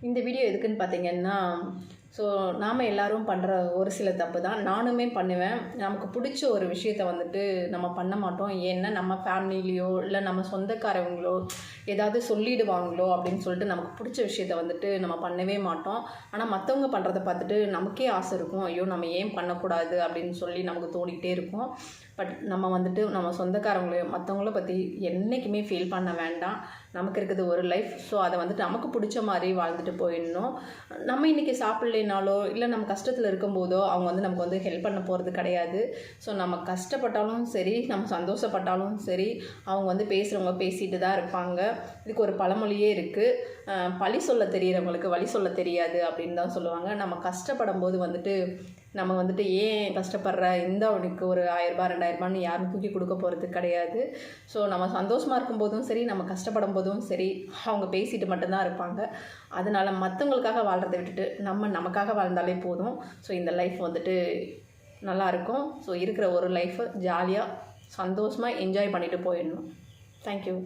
இந்த வீடியோ எதுக்குன்னு பார்த்தீங்கன்னா, ஸோ நாம் எல்லோரும் பண்ணுற ஒரு சில தப்பு தான். நானுமே பண்ணுவேன். நமக்கு பிடிச்ச ஒரு விஷயத்த வந்துட்டு நம்ம பண்ண மாட்டோம். ஏன்னா நம்ம ஃபேமிலிலேயோ இல்லை நம்ம சொந்தக்காரவங்களோ ஏதாவது சொல்லிடுவாங்களோ அப்படின்னு சொல்லிட்டு நமக்கு பிடிச்ச விஷயத்த வந்துட்டு நம்ம பண்ணவே மாட்டோம். ஆனால் மற்றவங்க பண்ணுறத பார்த்துட்டு நமக்கே ஆசை இருக்கும், ஐயோ நம்ம ஏன் பண்ணக்கூடாது அப்படின்னு சொல்லி நமக்கு தோணிக்கிட்டே இருக்கும். பட் நம்ம வந்துட்டு நம்ம சொந்தக்காரங்கள மற்றவங்கள பற்றி என்றைக்குமே ஃபீல் பண்ண வேண்டாம். நமக்கு இருக்குது ஒரு லைஃப். ஸோ அதை வந்துட்டு நமக்கு பிடிச்ச மாதிரி வாழ்ந்துட்டு போயிடணும். நம்ம இன்றைக்கி சாப்பிட்லேனாலோ இல்லை நம்ம கஷ்டத்தில் இருக்கும்போதோ அவங்க வந்து நமக்கு வந்து ஹெல்ப் பண்ண போகிறது கிடையாது. ஸோ நம்ம கஷ்டப்பட்டாலும் சரி, நம்ம சந்தோஷப்பட்டாலும் சரி, அவங்க வந்து பேசுகிறவங்க பேசிட்டு தான் இருப்பாங்க. இதுக்கு ஒரு பழமொழியே இருக்குது, பழி சொல்ல தெரிகிறவங்களுக்கு வழி சொல்ல தெரியாது அப்படின்னு தான் சொல்லுவாங்க. நம்ம கஷ்டப்படும் போது வந்துட்டு நம்ம வந்துட்டு ஏன் கஷ்டப்படுற, இந்த அவனுக்கு ஒரு 1000 2000 யாரும் தூக்கி கொடுக்க போகிறது கிடையாது. ஸோ நம்ம சந்தோஷமாக இருக்கும்போதும் சரி, நம்ம கஷ்டப்படும் போதும் சரி, அவங்க பேசிட்டு மட்டும்தான் இருப்பாங்க. அதனால் மற்றவங்களுக்காக வாழ்கிறத விட்டுட்டு நம்ம நமக்காக வாழ்ந்தாலே போதும். ஸோ இந்த லைஃப் வந்துட்டு நல்லாயிருக்கும். ஸோ இருக்கிற ஒரு லைஃப்பை ஜாலியாக சந்தோஷமாக என்ஜாய் பண்ணிவிட்டு போயிடணும். தேங்க்யூ.